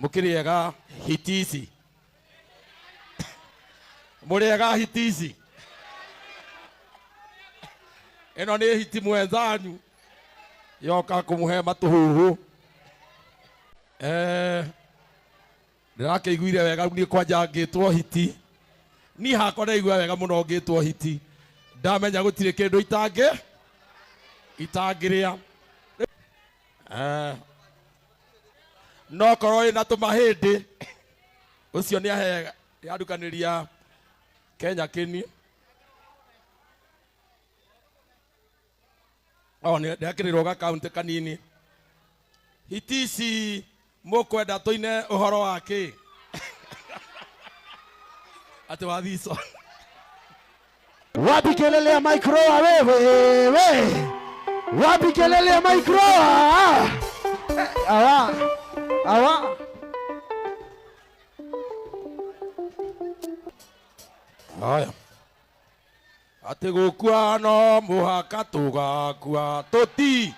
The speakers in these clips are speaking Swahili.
Mukiriega hitisi. Muriega hitisi. Eno ni hiti mwenzanyu. Yoka kumuhe matuhuhu. Ndirakeiguire wega ni kwanja ngitwo hiti. Ni hakwa ndaigua wega muno ngitwo hiti. Ndamenya gutire kindu itangiria. No korwo ina tumahindi ucio ni ahe yandukaniria Kenya kini. Ni ndakirirwo ga county kanini. Hitisi mukwenda tuine uhoro wake. Ati wathiso. Wapi kelele ya micro wewe? Wapi kelele ya micro? Awa. Haya. Ati gukua no muhaka tugakua tuti.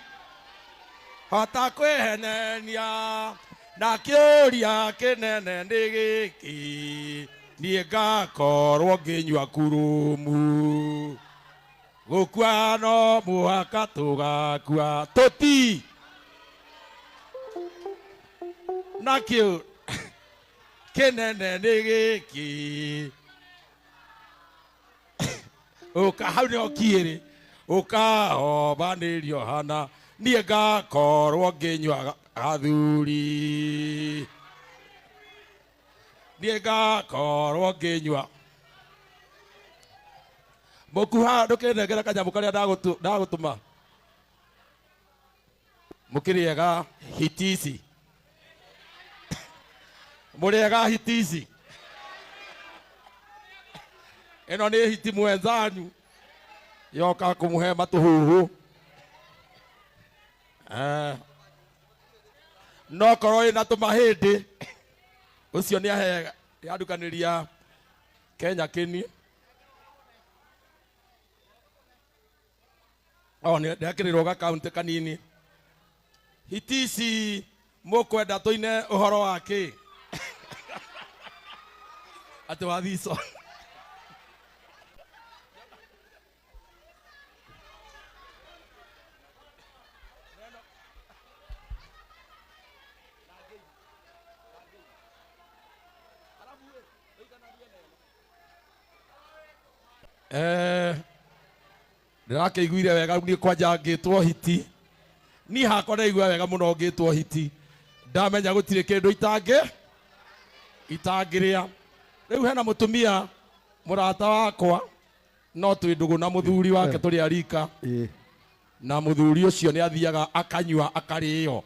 Hata kwehenenia na kiuria kinene ni giki. Ni ngakorwo nginyua kurumu. Gukua no muhaka tugakua tuti. Na kiu kinene ni giki. Uka hau ni okiri. Uka obanirio hana. Ni ngakorwo nginyua gathuri. Ni ngakorwo nginyua. Mukuha ndukinengera kanyamu karia ndagutuma. Mukiriega hitisi. Muriega hitisi. Eno ni hiti mwenzanyu. Yoka kumuhe matuhuhu. No korwo ina tumahindi ucio ni ahe yandukaniria Kenya kini. Ni ndakirirwo ga county kanini. Hitisi mukwenda tuine uhoro wake. Ati wathiso. Ndirakeiguire wega ni kwanja ngitwo hiti. Ni hakwa ndaigua wega muno ngitwo hiti. Ndamenya gutire kindu itangiria. Riu hena mutumia murata wakwa no twi ndugu na muthuri wake turi arika. Na muthuri ucio ni athiaga akanyua akario.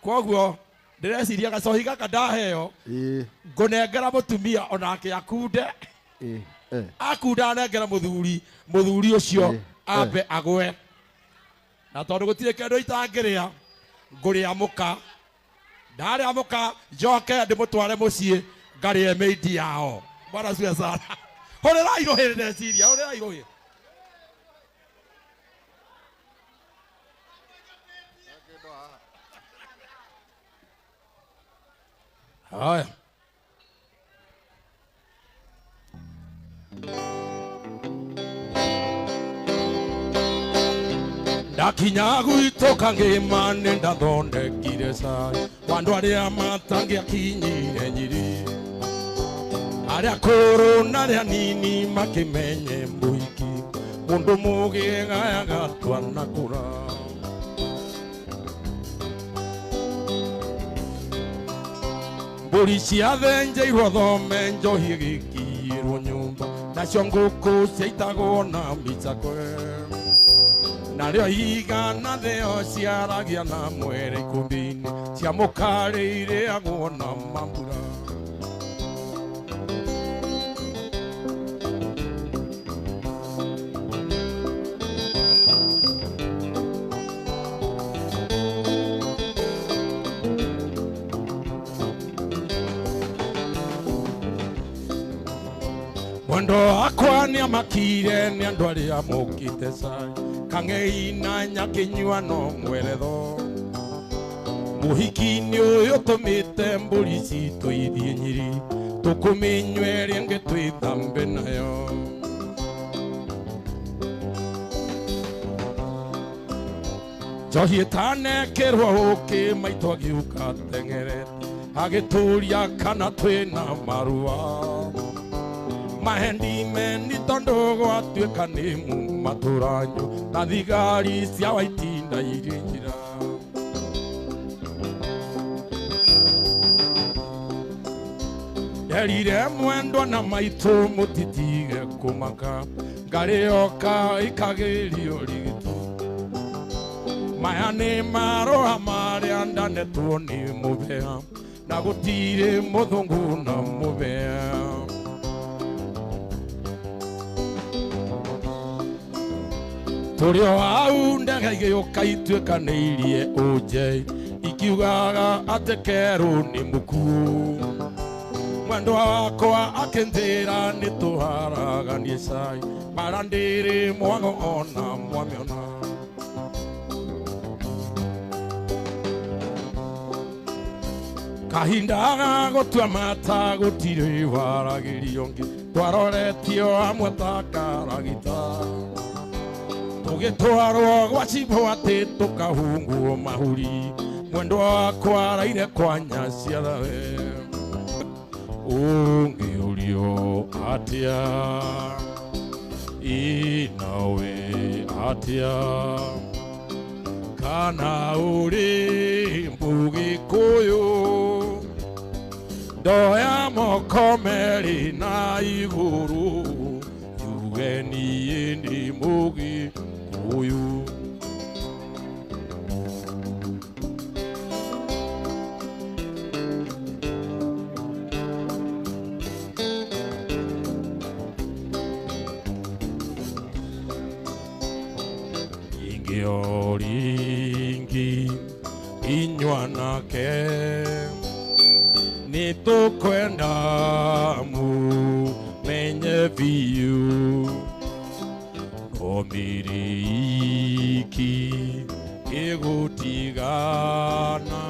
Koguo ndireciria gacohi gaka ndaheo. Ngunengera mutumia onake akunde. Akunda nengera muthuri ucio ambe agwe. Na tondu gutire kindu itangiria nguria muka. Ndaria muka njoke ndimutware mucii ngarie meidi yao. Bwana siwe sana. Horera irohire ndeciria, horera irohire. Haya. Ndakinya gwitũ Kangĩma nĩ ndathondekire cai wa andũ arĩa matangĩakinyire Nyeri. Arĩa akũrũ na arĩa anini makĩmenye mũhiki mũndũ mũgĩga agatua na kũra. Mbũri ciathĩnjĩirwo thome njohi ĩgĩkinyĩrwo nyũmba nacio ngũkũ ciaitagwo na micakwe. Nario igana theo ciaragia na mwere ikumbini cia mukarĩire agwo na mambura. Mwendo akwa ni amakire ni andu aria mukite cai Kang'ei na nyakinyua no mweretho Muhiki-inĩ ũyũ tũmĩte mbũri citũ ithiĩ Nyeri, tũkũmĩnyua ĩrĩa ĩngĩ twĩthambe nayo. Njohi ĩtanekĩrwo ũkĩ maitũ agĩũka ateng'erete, agĩtũria kana twĩna marũa. Mahendimeni tondũ gwatuĩka nĩ matũranyo na thigari cia Waitinda irĩ njĩra. Nderire mwendwa na maitũ mũtitige kũmaka, ngarĩ yoka ĩkagĩrio rigito. Maya nĩ marũa marĩa ndanetwo nĩ mũbea, na gũtirĩ mũthũngũ na mũbea. Tũrĩ o hau ndege igĩũka ituĩkanĩirie ũnje, ikiugaga atĩ Kerũ nĩ mũkuũ. Mwendwa wakwa akĩnjĩra nĩtũharaganie cai, bara ndĩrĩ mwago ona mwamĩona. Kahinda ga gũtua mata gũtirĩ waragĩrio ngĩ, twaroretio hamwe ta karagita. Tũgĩtwarwo gwa cibũ atĩ tũkahungwo mahuri, mwendwa wakwa araire kwa Nyacia thawe. Ũngĩũrio atĩa, nawe atĩa, kana ũrĩ Mũgĩkũyũ, ndoya moko merĩ na igũrũ, yuge niĩ ndĩ Mũgĩkũyũ. Ingĩoringi inyua nake, nĩtũkwenda mũmenye biũ, no mĩrĩ iki ĩgũtigana,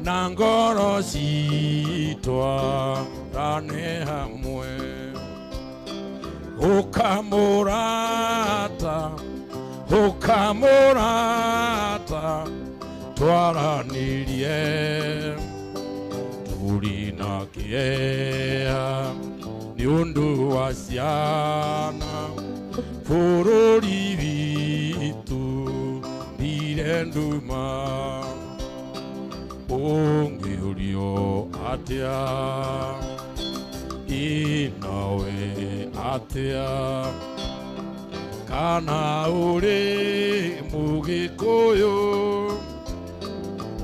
na ngoro citwarane hamwe. Ũkamũrata, ũkamũrata, twaranĩrie, tũrĩ na kĩeha nĩ ũndũ wa ciana, bũrũri witũ thire nduma. Ũngĩũrio atĩa, nawe atĩa, kana ũrĩ Mũgĩkũyũ,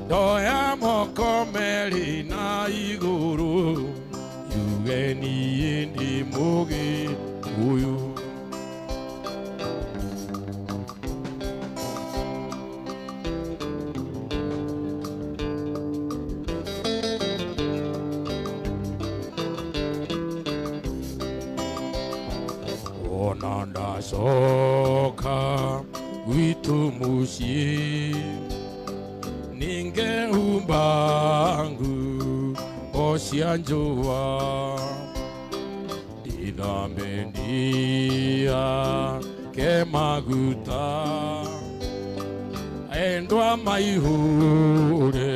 ndoya moko merĩ na igũrũ, yuge niĩ ndĩ Mũgĩkũyũ. Ona ndacoka gwitũ mũciĩ, ningehumba nguo cia njũa, ndĩthambe ndiake maguta, endwa maihũre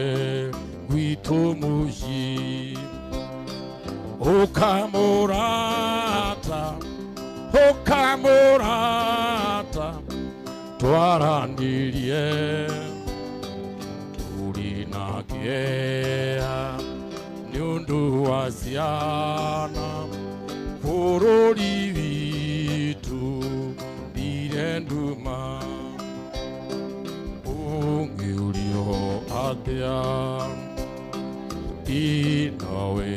gwitũ mũciĩ. Ũkamũrata, ũkamũrata, twaranĩrie, tũrĩ na kĩeha nĩ ũndũ wa ciana, bũrũri witũ thire nduma. Ũngĩũrio atĩa, nawe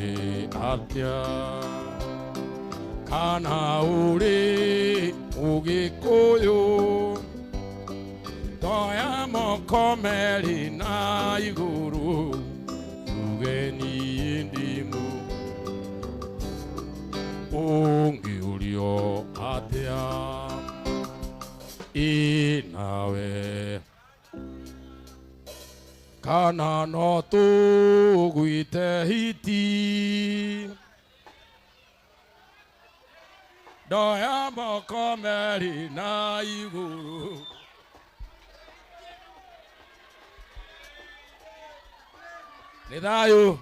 atĩa, kana ũrĩ Mũgĩkũyũ, ndoya moko merĩ na igũrũ, yuge niĩ ndĩ Mũgĩkũyũ. Ũngĩũrio atĩa, nawe kana hiti ndoya moko meri na iguru nĩ thayũ.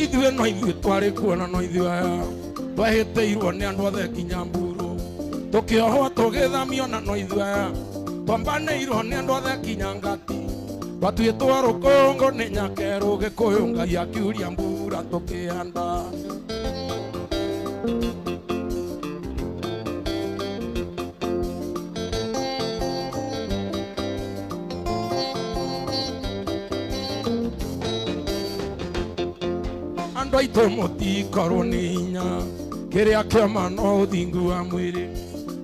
Ithuĩ no ithuĩ twarĩ kuona no ithuĩ aya twahĩtĩirwo nĩ andũ othe nginya Mburu tũkĩohwo tũgĩthamio na no ithuĩ aya twambanĩirwo nĩ andũ othe nginya Ngati twatuĩtwo Rũkũngũ nĩ Nyakerũ Gĩkũyũ Ngai akiuria mbura tũkĩanda. Andũ aitũ mũtikorwo nĩ hinya kĩrĩa kĩoma no ũthingu wa mwĩrĩ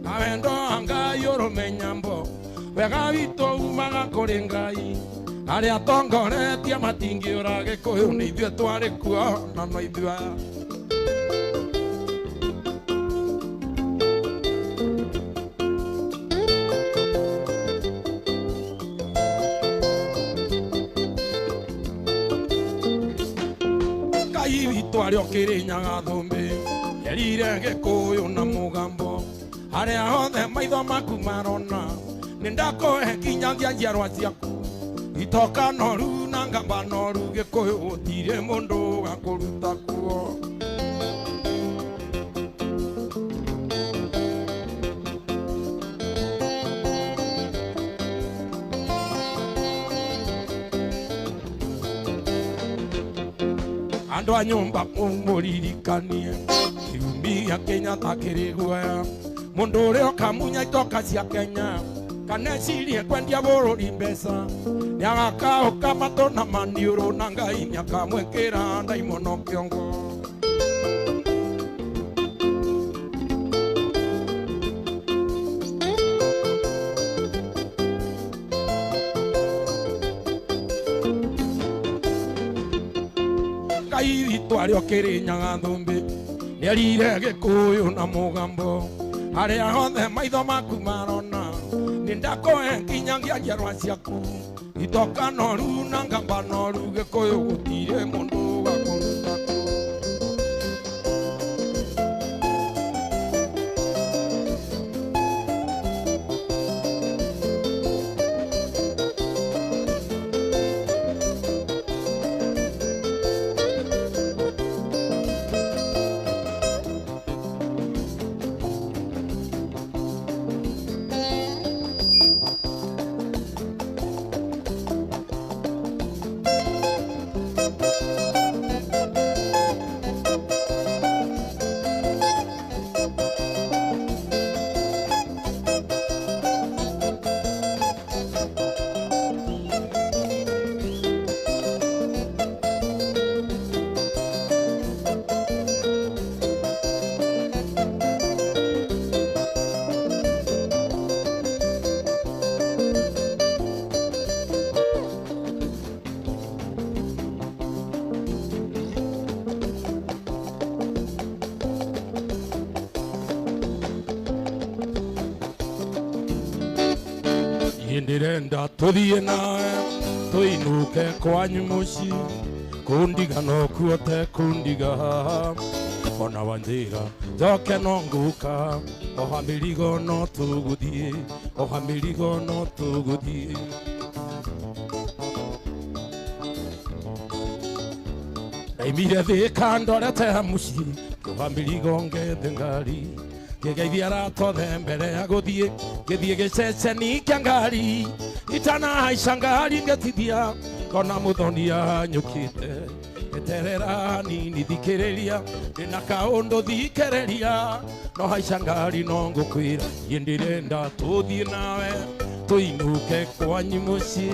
na wendo wa Ngai ũrũmenya mbo wega witũ umaga kũrĩ Ngai arĩa atongoretie matingĩũra Gĩkũyũ nĩ ithuĩ twarĩ kuo na no ithuĩ aya. Ngai witũ arĩ o Kĩrĩnyaga Thũmbĩ erire Gĩkũyũ na mũgambo arĩa othe maitho maku marona nĩ ndakũhe kinyagia njiarwa ciaku itoka noru na ngamba noru Gĩkũyũ gũtirĩ mũndũ ũgakũruta kuo. Andũ a nyũmba mũririkanie kiumi gĩa Kenyatta kĩrĩ guoya mũndũ ũrĩa ũkamunya itoka cia Kenya kanecirie kwendia bũrũri mbeca nĩagakaũka matũ na maniũrũ na Ngai nĩakamwĩkĩra ndaimono kĩongo. Ngai witũ arĩ o Kĩrĩnyaga Thũmbĩ nĩerire Gĩkũyũ na mũgambo arĩa othe maitho maku marona nĩ ndakũhe nginyagia njiarwa ciaku itoka noru na ngamba noru Gĩkũyũ gũtirĩ mũndũ ũgakũruta kuo. Ndirenda tuthiĩ nawe tuinuke kwanyu mũciĩ kundiga no kuo tekundiga ona wanjĩra njoke no ngũka oha mĩrigo no tũgũthiĩ oha mĩrigo no tũgũthiĩ. Ndaimire thĩ ndorete mũciĩ oha mĩrigo ngethe ngari ngĩgeithia aratothe mbere ya gũthiĩ ngĩthiĩ gĩceceni kĩa ngari itanahaica ngari ngĩtithia ngona mũthonia nyũkĩte eterera nini thikĩrĩria ndĩna kaũndũ thikĩrĩria no haica ngari no ngũkwĩra niĩ ndĩrenda tũthiĩ nawe tũinuke kwanyu mũciĩ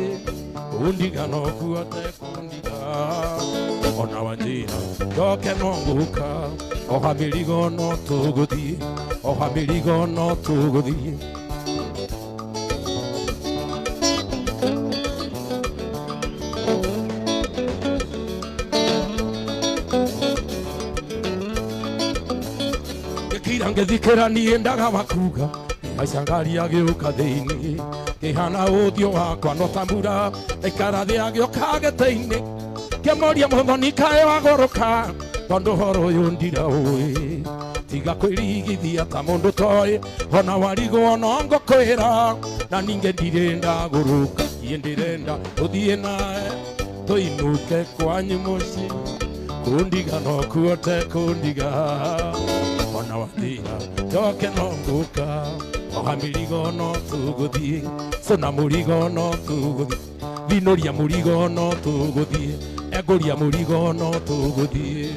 kundiga no kuo tekundiga ona wanjĩra njoke no ngũka oha mĩrigo no tũgũthiĩ oha mĩrigo no tũgũthiĩ. angethikira niendaga makuga aicangari agĩũka thĩinĩ kĩhana ũthiũ wakwa no tambura aikara thĩ agĩũka gĩtĩ-inĩ kĩmoria mũthoni kaĩ wagũrũka tondũ ũhoro ũyũ ndiraũĩ tiga kwĩrigithia ta mũndũ toĩ ona warigwo no ngũkwĩra na ningĩ ndirenda gũrũka iĩ ndĩrenda ũthiĩ nawe tũinũke kwanyu mũciĩ kundiga no kuote kundiga ona wathira njoke no ngũka oha mĩrigo no tũgũthiĩ cũna mũrigo no tũgũthiĩ thinũria mũrigo no tũgũthiĩ engũria mũrigo no tũgũthiĩ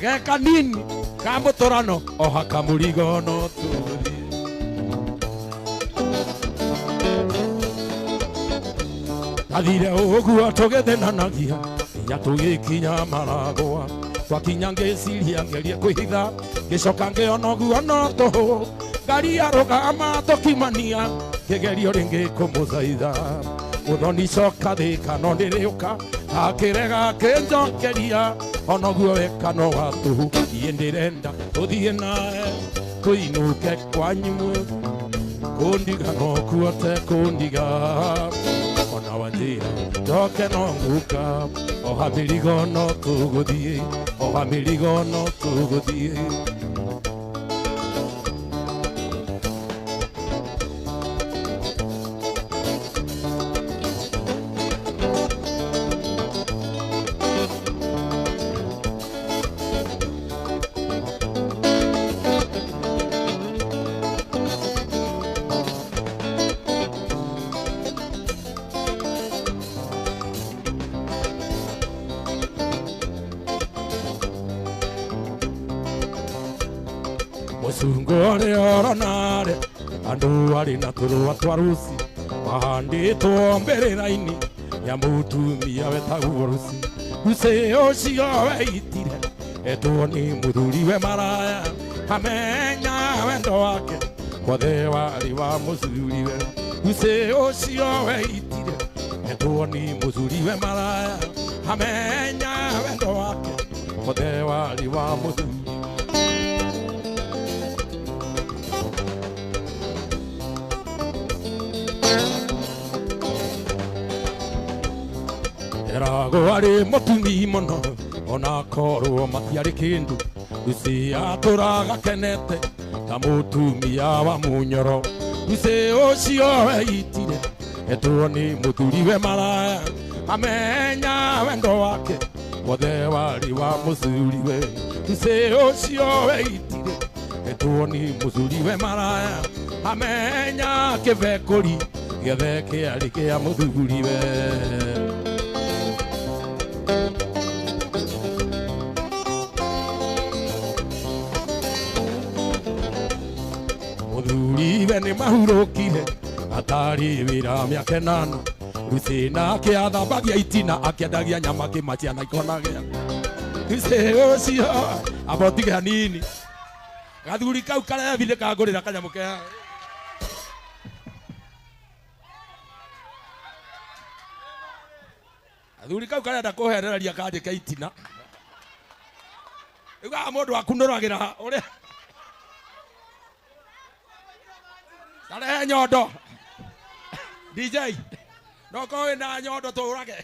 ge kanini ka mũtũrano oha kamũrigo no tũgũthiĩ athire ũguo tũgĩthenanagia nginya tũgĩkinya Maragwa twakinya ngĩciria ngerie kwĩhitha ngĩcoka ngĩona ũguo no tũhũ ngari yarũgama tũkimania kĩgerio rĩngĩ kũmũthaitha mũthoni coka thĩka no nĩrĩũka akĩrega kĩnjokeria ona ũguo weka no wa tũhũ iĩ ndĩrenda tũthiĩ nawe tũinũke kwanyu kundiga no kuote kundiga ona wathira njoke no ngũka oha mĩrigo no tũgũthiĩ oha mĩrigo no tũgũthiĩ Mũcungu ũrĩ oronare andũ arĩ na tũrũa twa ruci mahandĩtwo mbĩrĩra-inĩ ya mũtumia wetagwo Ruci. Ruci ũcio weitire etwo nĩ mũthuriwe maraya amenya wendo wake wothe warĩ wa mũthuriwe. Ruci ũcio weitire etwo nĩ mũthuriwe maraya amenya wendo wake wothe warĩ wa mũthuriwe. Erago arĩ mũtumi mũno ona korwo matiarĩ kĩndũ Ruci atũraga kenete ta mũtumia wa mũnyoro. Ruci ũcio weitire etwo nĩ mũthuriwe maraya amenya wendo wake wothe warĩ wa mũthuriwe. Ruci ũcio weitire etwo nĩ mũthuriwe maraya amenya kĩbekũri gĩothe kĩarĩ kĩa mũthuriwe. Mũthuriwe nĩ mahurũkire atarĩ wĩra mĩaka ĩnana. Ruci nake athambagia itina akĩendagia nyama kĩmacia na ikonagĩa. Ruci ũcio abotige hanini gathuri kau karethire kangũrĩra kanyamũ kea gathuri kau karenda kũherereria kanjĩke itina ugaga mũndũ akunũragĩra ũrĩa tarehe nyondo DJ no kowe na nyondo tũrage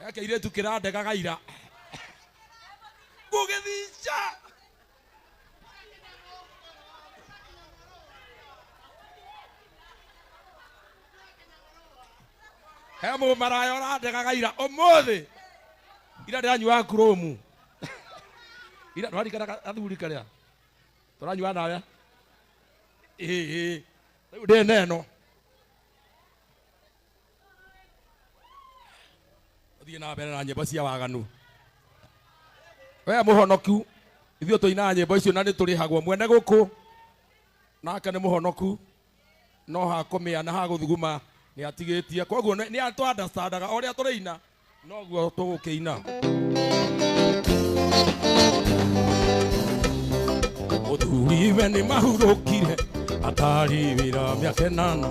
eke iretu kĩrandega gaira gũgĩthica he mũmaraya ũrandega gaira ũmũthĩ ira ndĩranyua kuromu ira ndwarikana gathuri karĩa tũranyua nawe rĩu ndĩ neno ũthiĩ na mbere na nyĩmbo cia waganu. We mũhonoku ithuĩ tũinaga nyĩmbo icio na nĩ tũrĩhagwo mwene gũkũ nake nĩ mũhonoku no hakũmĩa na hagũthuguma nĩ atigĩtie koguo nĩ atwandastandaga o ũrĩa tũrĩina noguo tũgũkĩina. Mũthuriwe nĩ mahurũkire atarĩ wĩra mĩaka ĩnana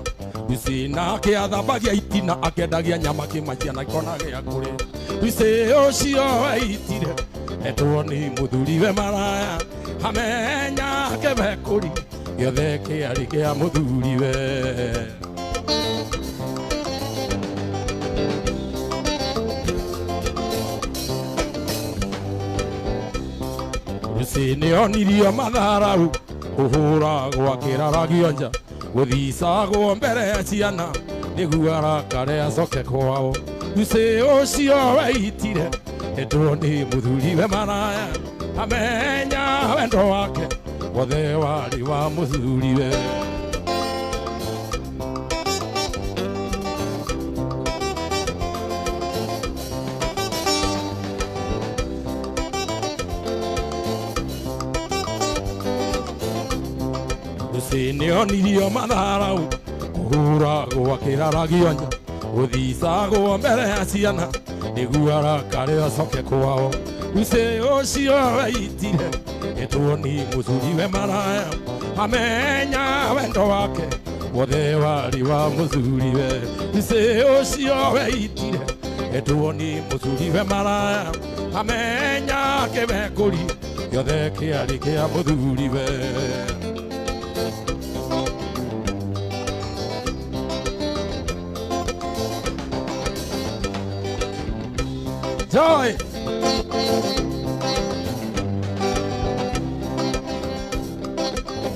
Lucy nake athambagia itina akendagia nyama kimakia na ikona gĩa kũrĩa. Lucy ũcio waitire etwo nĩ mũthuriwe maraya amenya kĩbekũri gĩothe kĩarĩ kĩa mũthuriwe. Lucy nĩonirio matharau kũhũragwo akĩraragio nja gũthicagwo mbere ya ciana nĩguo arakare acoke kwao. Lucy ũcio waitire etwo nĩ mũthuriwe maraya amenya wendo wake wothe warĩ wa mũthuriwe. Lucy nĩonirio matharau kũhũragwo akĩraragio nja gũthicagwo mbere ya ciana nĩguo arakare acoke kwao. Lucy ũcio waitire etwo nĩ mũthuriwe maraya amenya wendo wake wothe warĩ wa mũthuriwe. Lucy ũcio waitire etwo nĩ mũthuriwe maraya amenya kĩbekũri gĩothe kĩarĩ kĩa mũthuriwe. Joy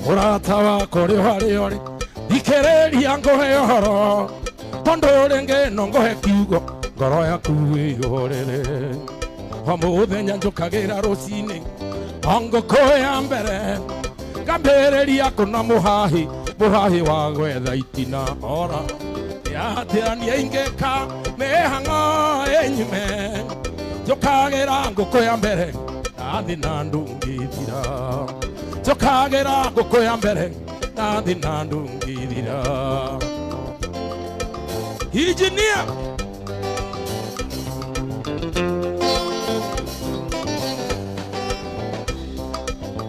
mũrata wakwa ũrĩ harĩa ũrĩ thikĩrĩria ngũhe ũhoro tondũ rĩngĩ no ngũhe kiugo ngoro yaku ĩihũrĩre. O mũthenya njũkagĩra rũcinĩ o ngũkũ ya mbere ngambĩrĩria kũna mũhahi wa gwetha itina ora atĩa niĩ ingĩka mĩhang'o ĩnyume njũkagĩra ngũkũ ya mbere nathi na ndungĩthira. Njũkagĩra ngũkũ ya mbere nathi na ndungĩthira. Engineer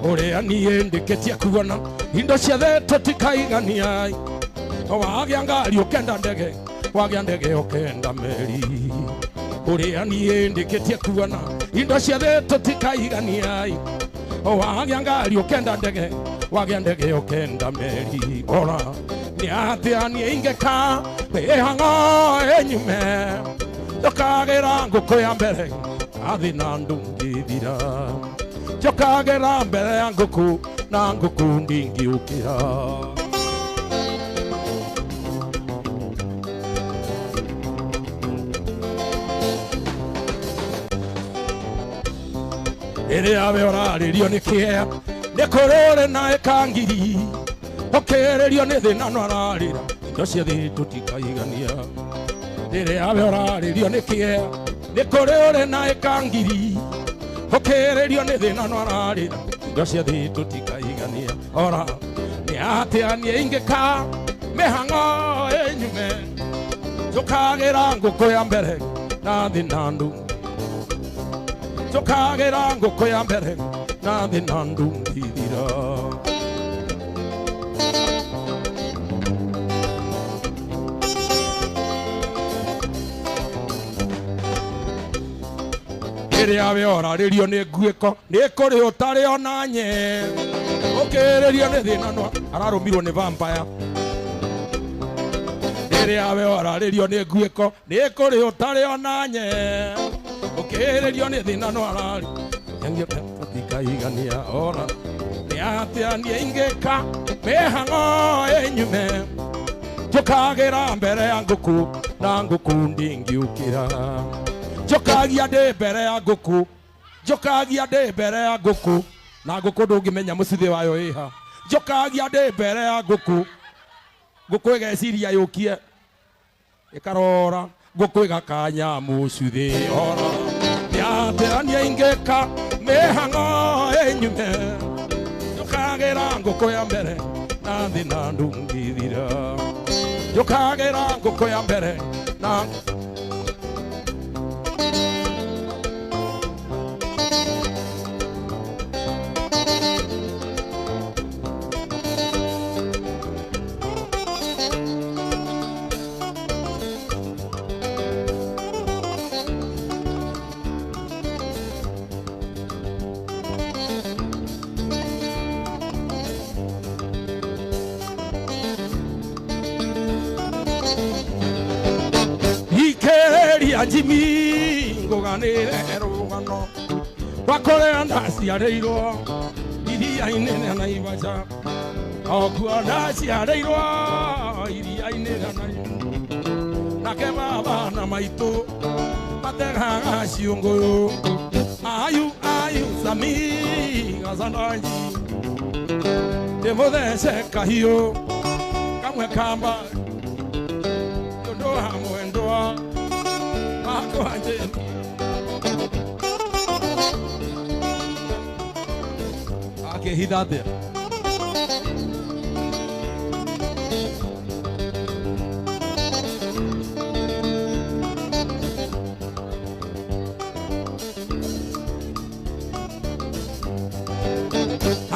ũrĩa niĩ ndĩkĩtie kuona indo ciothe tũtikaigania. Wagĩa ngari ũkenda ndege wagĩa ndege ũkenda meri. Ũrĩa niĩ ndĩkĩtie kuona indo ciothe tũtikaigania. Wagĩa ngari ũkenda ndege wagĩa ndege ũkenda meri. Ora nĩ atĩa niĩ ingĩka mĩhang'o ĩnyume njũkagĩra ngũkũ ya mbere nathi na ndungĩthira. Njũkagĩra mbere ya ngũkũ na ngũkũ ndingĩũkĩra. Rĩrĩa we ũrarĩrio nĩ kĩeha nĩ kũrĩ na ĩkangiri ũkĩrĩrio nĩ thĩna no ararĩra indo ciothe tũtikaigania. Rĩrĩa we ũrarĩrio nĩ kĩeha nĩ kũrĩ na ĩkangiri ũkĩrĩrio nĩ thĩna no ararĩra indo ciothe tũtikaigania. Ora nĩ atĩa niĩ ingĩka mĩhang'o ĩnyume njũkagĩra ngũkũ ya mbere nathi na ndungĩthira. Njũkagĩra ngũkũ ya mbere nathi na ndungĩthira. Rĩrĩa we ũrarĩrio nĩ nguĩko nĩ kũrĩ ũtarĩ ona nye ũkĩrĩrio nĩ thĩna no ararũmirwo nĩ vampire. Rĩrĩa we ũrarĩrio nĩ nguĩko nĩ kũrĩ ũtarĩ ona nye ũkĩrĩrio nĩ thĩna no ararĩ tũtikaigania. Ora nĩ atĩa niĩ ingĩka mĩhang'o ĩnyume njũkagĩra mbere ya ngũkũ na ngũkũ ndingĩũkĩra. Njũkagia ndĩ mbere ya ngũkũ njũkagia ndĩ mbere ya ngũkũ na ngũkũ ndũngĩmenya mũcithi wayo ĩha. Njũkagia ndĩ mbere ya ngũkũ ngũkũ ĩgeciria yũkie ĩkarora ngũkũ ĩgakanya mũcithi. Ora nĩ atĩa niĩ ingĩka mĩhang'o ĩnyume njũkagĩra ngũkũ ya mbere nathi na ndungĩthira. Njũkagĩra ngũkũ ya mbere na Jimmy ngoganire rugano bakore ndasi areiro iria inene na ibaja okua ndasi areiro iria inene na kebaba na maito matega ciungo ayu sami azananji demodese kahio kamwe kamba yondo hamwendoa mako anje akehidate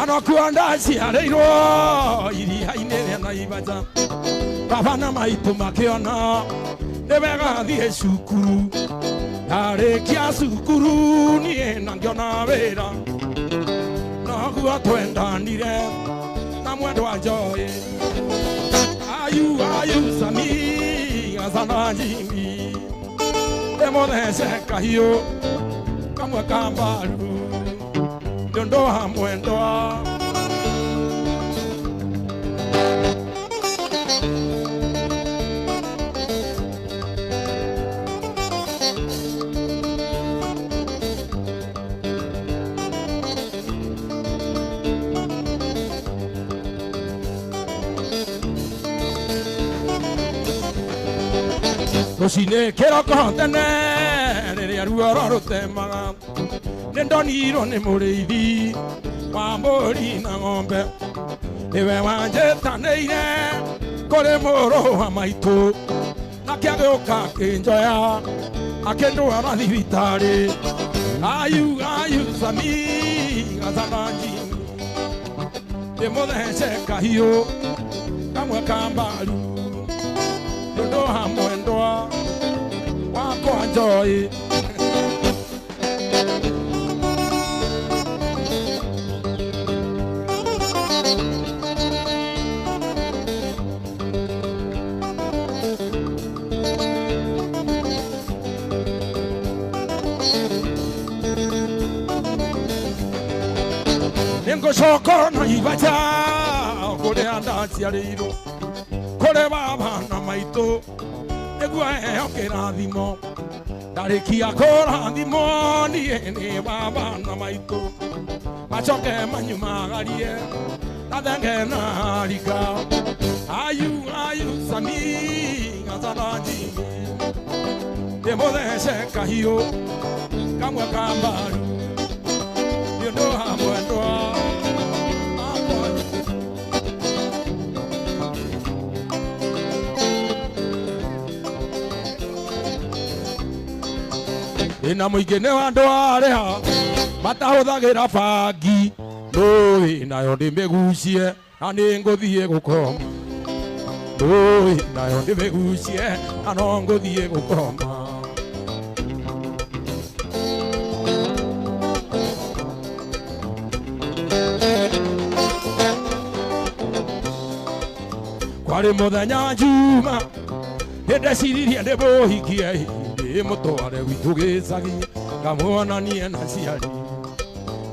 anokuanda ciareirwo iria inene na ibaja baba na maitũ makĩona nĩ wega thiĩ cukuru ndarĩkia cukuru niĩ na ngĩona wĩra noguo twendanire na mwendwa Joy ayu sami azana Jimmy ndĩmũthece kahiũ kamwe ka mbaru ndondoa mwendwa Rũcinĩ kĩroko tene rĩrĩa ruoro rũtemaga nĩndonirwo nĩ mũrĩithi wa mbũri na ng'ombe nĩwe wanjĩtanĩire kũrĩ mũrũ wa maitũ nake agĩũka akĩnjoya akĩndwara thibitarĩ ayu sami azana Jimmy ndĩmũthece kahiũ kamwe ka mbaru ndondoa mwendwa wakwa Joy Ngũcoka na ibaja kũrĩa ndaciarĩirwo kũrĩ baba na maitũ nĩguo heo kĩrathimo ndarĩkia kũrathimo niĩ nĩ baba na maitũ macoke manyumagarie na thenge na rika ayu sami azana Jimmy ndĩmũthece kahiũ kamwe ka mbaru ndondoa mwendwa ina mũingĩ nĩ andũ arĩa matahũthagĩra bangi ndũĩ nayo ndĩmĩgucie na nĩ ngũthiĩ gũkoma ndũĩ nayo ndĩmĩgucie na no ngũthiĩ gũkoma kwarĩ mũthenya njuma ndĩndeciririe ndĩmũhikie ndĩmũtware gwitũ gĩcagi ngamuonanie na ciari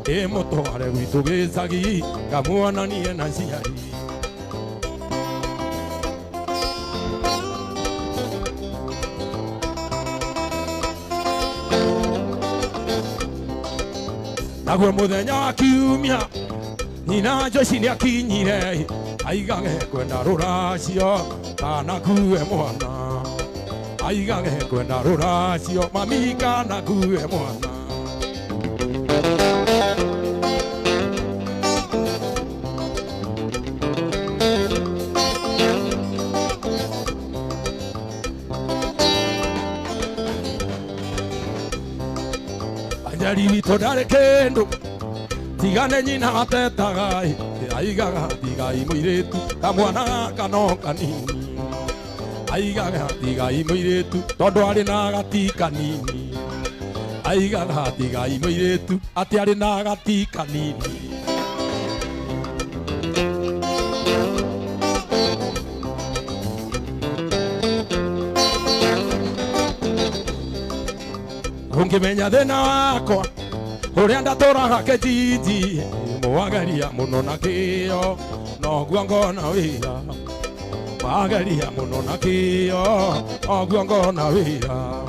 ndĩmũtware gwitũ gĩcagi ngamuonanie na ciari naguo mũthenya wa kiumia nyina Joyce nĩakinyire aigage kwenda rũracio kana kue mwana aigage kwenda rũracio mami kana kue mwana anjari witũ ndarĩ kĩndũ tigane nyina atetaga aigaga tigai mũirĩtu kamwana kano kanini aigaga tigai mũirĩtu tondũ arĩ na gati kanini aigaga tigai mũirĩtu atĩ arĩ na gati kanini ungimenya thina wakwa uria ndaturaga kijiji mwageria muno na kio noguo ngona wira mwageria muno na kio noguo ngona wira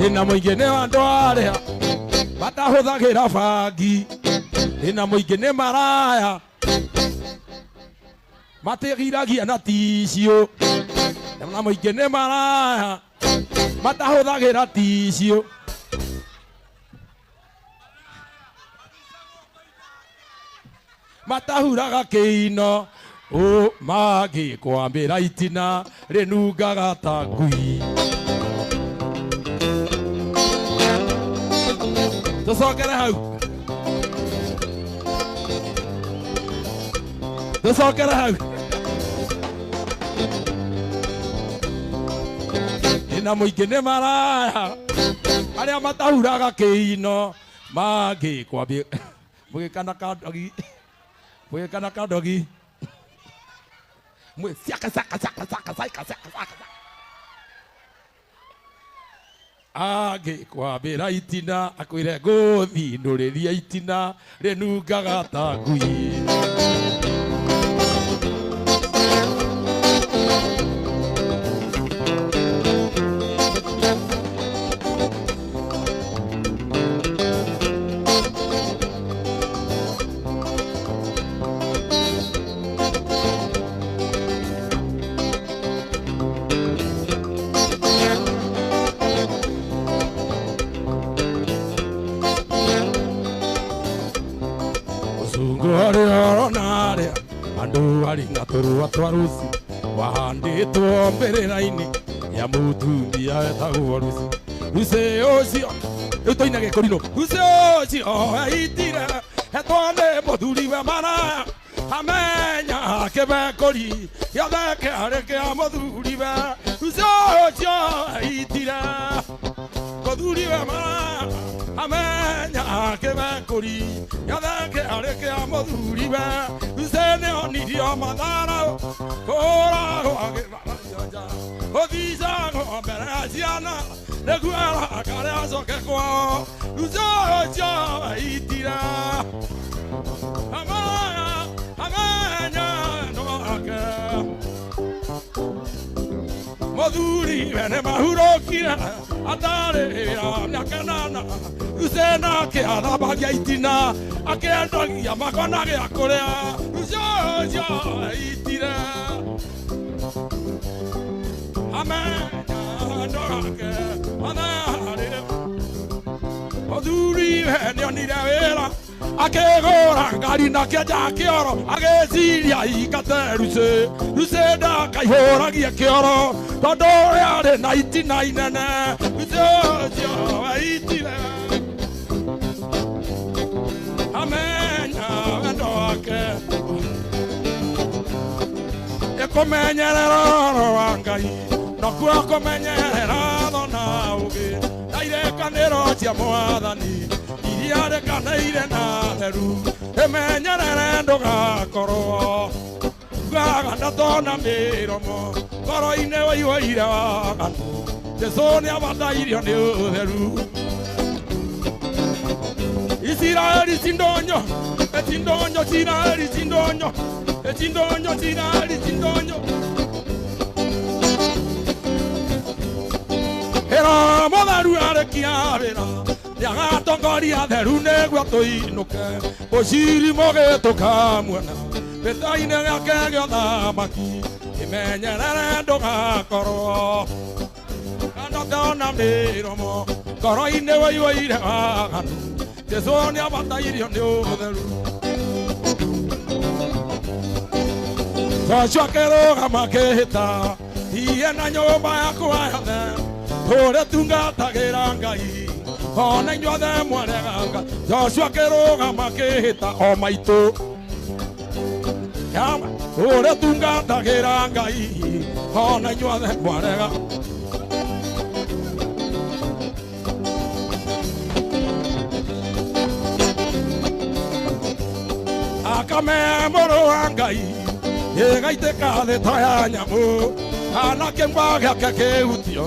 ina muingi ni andu aria batahuthagira bangi ina muingi ni maraya matigiragia na ticio na muingi ni maraya matahuthagira ticio matahuraga kiino magi kwambira itina rinungaga ta ngui tucokere hau tucokere hau ina muingi ni maraya aria matahuraga kiino magi kwambira mugikana kandogi mwe saka age kwambira itina akwire nguthi nduriria itina rinungaga ta ngui andu ari na turua twarusi wahanditwo mbirira-ini ya mutumia etagwo rusi rusi ucio utoina gikurino rusi ucio eitire etwane muthuriwe maraya amenya kibekuri giothe kiarĩ kia muthuriwe rusi ucio eitire muthuriwe maraya amenya kibekuri giothe kiarĩ kia muthuriwe Sene onirio madara kora agiranja odisa no beraziana reguara kare azoke kwa uzo itira amanya no ake moduri bene mahurokira atare amyakanana usena ke arabagia itina akendagia makona ge akorea uzo itira amenya no ake anare moduri bene onira akegora ngari na keja kioro ageciria ikateruse rusenda kaihoragia kioro tondu yari na itina inene ucio aitire amenya wendo wake ikumenyerera oro wa Ngai nokuo kumenyerera thona ugi na irekaniro cia Mwathani irekanĩire na theru ĩmenyerere ndũgakorwo ngagana tona mĩromo ngoro-inĩ wĩihũire waganu Jesũ nĩabatairio nĩ ũtheru Isiraeli cindonyo ecindonyo Isiraeli cindonyo ecindonyo Isiraeli cindonyo ĩra mũtheru arĩkia wĩra Yagatongoria theru nĩguo tũinũke mũciri mũgĩtũka muona gĩtĩ-inĩ gĩake gĩa ũthamaki kĩmenyerere ndũgakorwo ndatona mĩromo ngoro-inĩ wĩihũire waganu Jesũ nĩabatairio nĩ ũtheru Joshua akĩrũgama akĩhĩta thiĩ na nyũmba yakwa yothe tũrĩ tungatagĩra Ngai ona inyuothe mwareganga Joshua akĩrũgama akĩhĩta o maitũ ũrĩa tungatagĩra Ngai ona inyuothe mwarega thakame mũrũ wa Ngai ĩgaitĩka thĩ ta ya nyamũ anake mbagĩake kĩhutio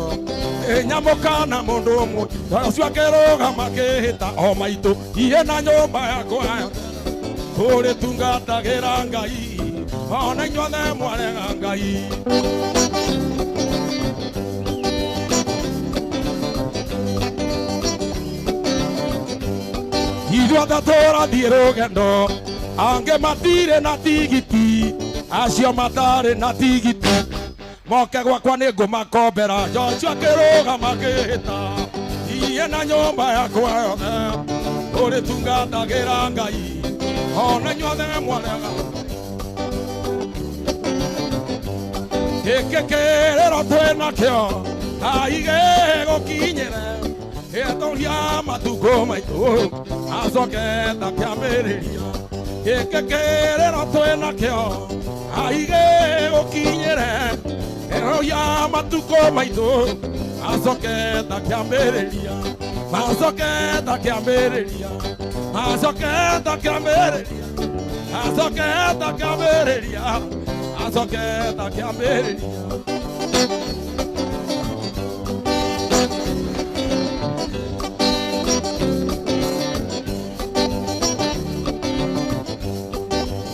nyamũ kana mũndũ ũmwe ũcio akĩrũgama akĩhĩta o maitũ iye na nyũmba yakwa tũrĩtungatagĩra Ngai ona inyuothe mwarega Ngai. Ithuothe tũrathiĩ rũgendo angĩ matirĩ na tigiti acio matarĩ na tigiti moke gwakwa nĩ ngũmakombera Joshua akĩrũgama akĩhĩta iye na nyũmba yakwa yothe tũrĩtungatagĩra Ngai ona inyuothe mwarega. Gĩkĩ kĩrĩro twĩnakĩo aige gũkinyĩre etoria matukũ maitũ acoke takĩambĩrĩria. Gĩkĩ kĩrĩro twĩnakĩo aige gũkinyĩre etoria matukũ maitũ acoke takĩambĩrĩria. Acoke takĩambĩrĩria. Acoke takĩambĩrĩria. Acoke takĩambĩrĩria. Acoke takĩambĩrĩria.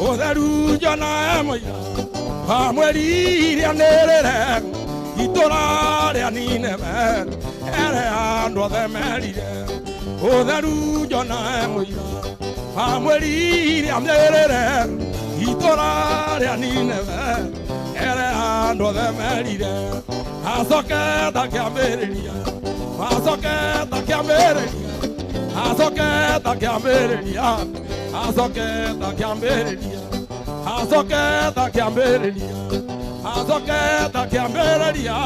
Ũtheru njona mũira wamwĩririe nĩrĩre itũra rĩa Nineve ere andũ othe merire. Ũtheru njona mũira wamwĩririe nĩrĩre itũra rĩa Nineve ere andũ othe merire. Acoke takĩambĩrĩria. Acoke takĩambĩrĩria. Acoke takĩambĩrĩria. Acoke takĩambĩrĩria. Acoke takĩambĩrĩria. Acoke takĩambĩrĩria.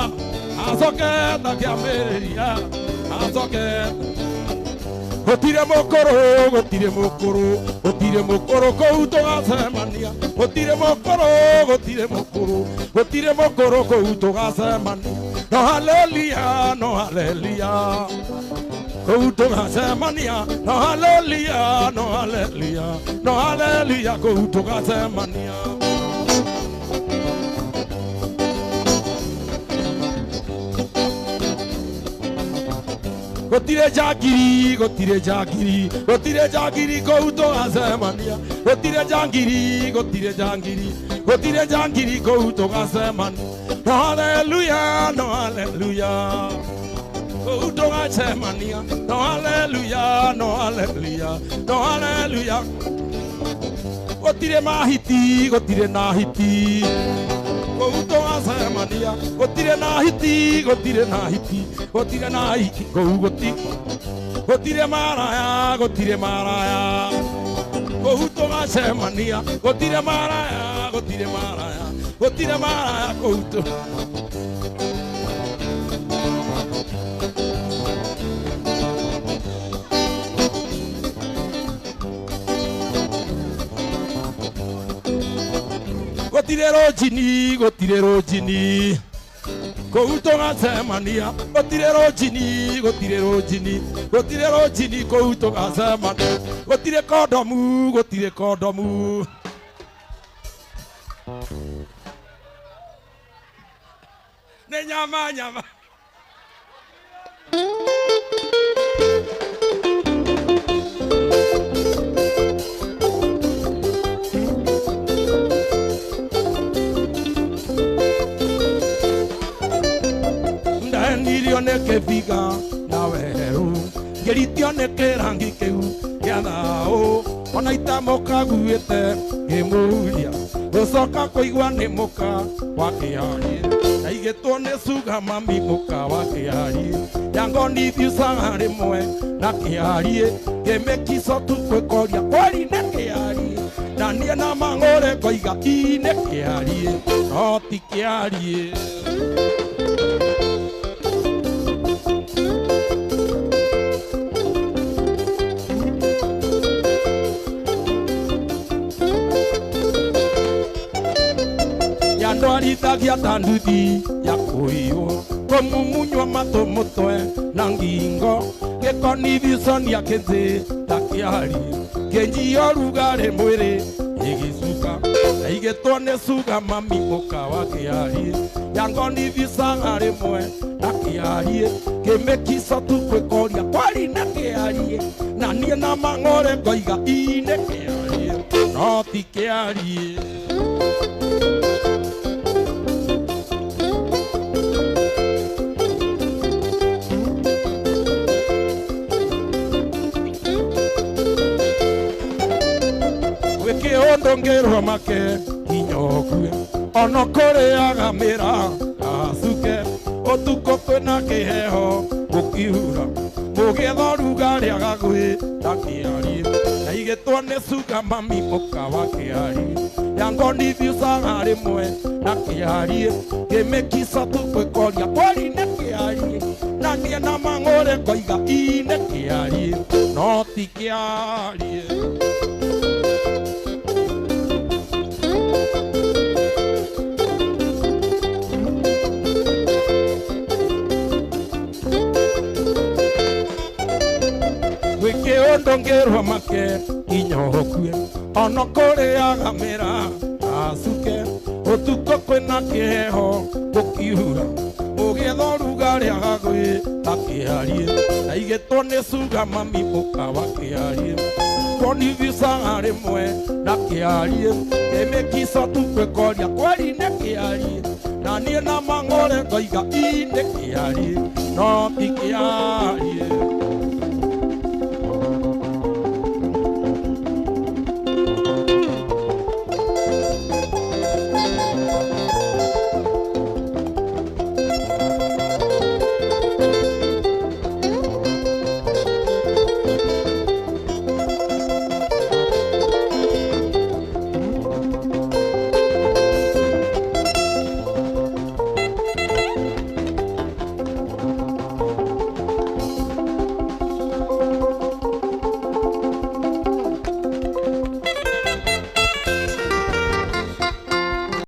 Acoke takĩambĩrĩria. Acoke gũtirĩ mũkũrũ gũtirĩ mũkũrũ gũtirĩ mũkũrũ kũu tũgacemania. Gũtirĩ mũkũrũ gũtirĩ mũkũrũ gũtirĩ mũkũrũ kũu tũgacemania. No haleluya no haleluya kũu tũgacemania. No haleluya no haleluya no haleluya kũu tũgacemania. Gũtirĩ njangiri gũtirĩ njangiri gũtirĩ njangiri kũu tũgacemania. Gũtirĩ njangiri gũtirĩ njangiri gũtirĩ njangiri kũu tũgacemania. No haleluya no haleluya kũu tũgacemania. No haleluya no haleluya no haleluya. Gũtirĩ mahiti gũtirĩ na hiti kũu tũgacemania. Gũtirĩ na hiti gũtirĩ na hiti gũtirĩ na hiti kũu gũtirĩ maraya gũtirĩ maraya kũu tũgacemania. Gũtirĩ maraya gũtirĩ maraya gũtirĩ maraya kũu gũtirĩ rũnjini gũtirĩ rũnjini kũu tũgacemania. Gũtirĩ rũnjini gũtirĩ rũnjini gũtirĩ rũnjini kũu tũgacemania. Gũtirĩ kondomu gũtirĩ kondomu. Nĩ nyama nyama. Ndandirio nĩ kĩbiga na werũ ngĩritio nĩ kĩrangi kĩu gĩa thayũ ona itamũkaguĩte ngĩmũria gũcoka kũigua nĩ mũka wa kĩharĩ naigĩtwo nĩ cuga mami mũka wa kĩharĩ yangonithiucaga rĩmwe na kĩharĩ ngĩmĩkico tu kwĩkoria kwari nĩ kĩharĩ na niĩ na mang'ũrĩ ngoiga ii nĩ kĩharĩ no ti kĩharĩ. Ndwarithagia ta nduthi ya kũiywo kũmumunywo matũ mũtwe na ngingo gĩkonithiconia kĩnjĩ ta kĩharĩ kĩnjio rugarĩ mwĩrĩ igicuka na igĩtwo cuga mami mũka wa kĩarie yangonivicaga rĩmwe na kĩarie kĩmĩkica tu kwĩkoria kwari na kĩarie na niĩ na mang'ore ngoiga ine kĩarie no ti kĩarie ndongerwa make inyokue ono kũrĩaga mĩra acuke ũtukũ kwĩna kĩheho gũkiura mũgĩetha rugarĩ agagwĩta kĩarie na igĩtwo nĩ cuga mami mũka wa kĩarie yangonithiucaga rĩmwe na kĩarie kĩmĩkica tu kwĩkoria kwari nĩ kĩarie na niĩ na mang'ũrĩ ngoiga ine kĩarie no ti kĩarie ndongerwa make inyokue ono kũrĩaga mĩra acuke ũtukũ kwĩna kĩheho gũkiura mũgĩetha rugarĩ agagwĩta kĩarie na igĩtwo nĩ cuga mami mũka wa kĩarie ngonivicaga rĩmwe na kĩarie kĩmĩkica tu kwĩkoria kwari nĩ kĩarie na niĩ na mang'ũrĩ ngoiga ine kĩarie no ti kĩarie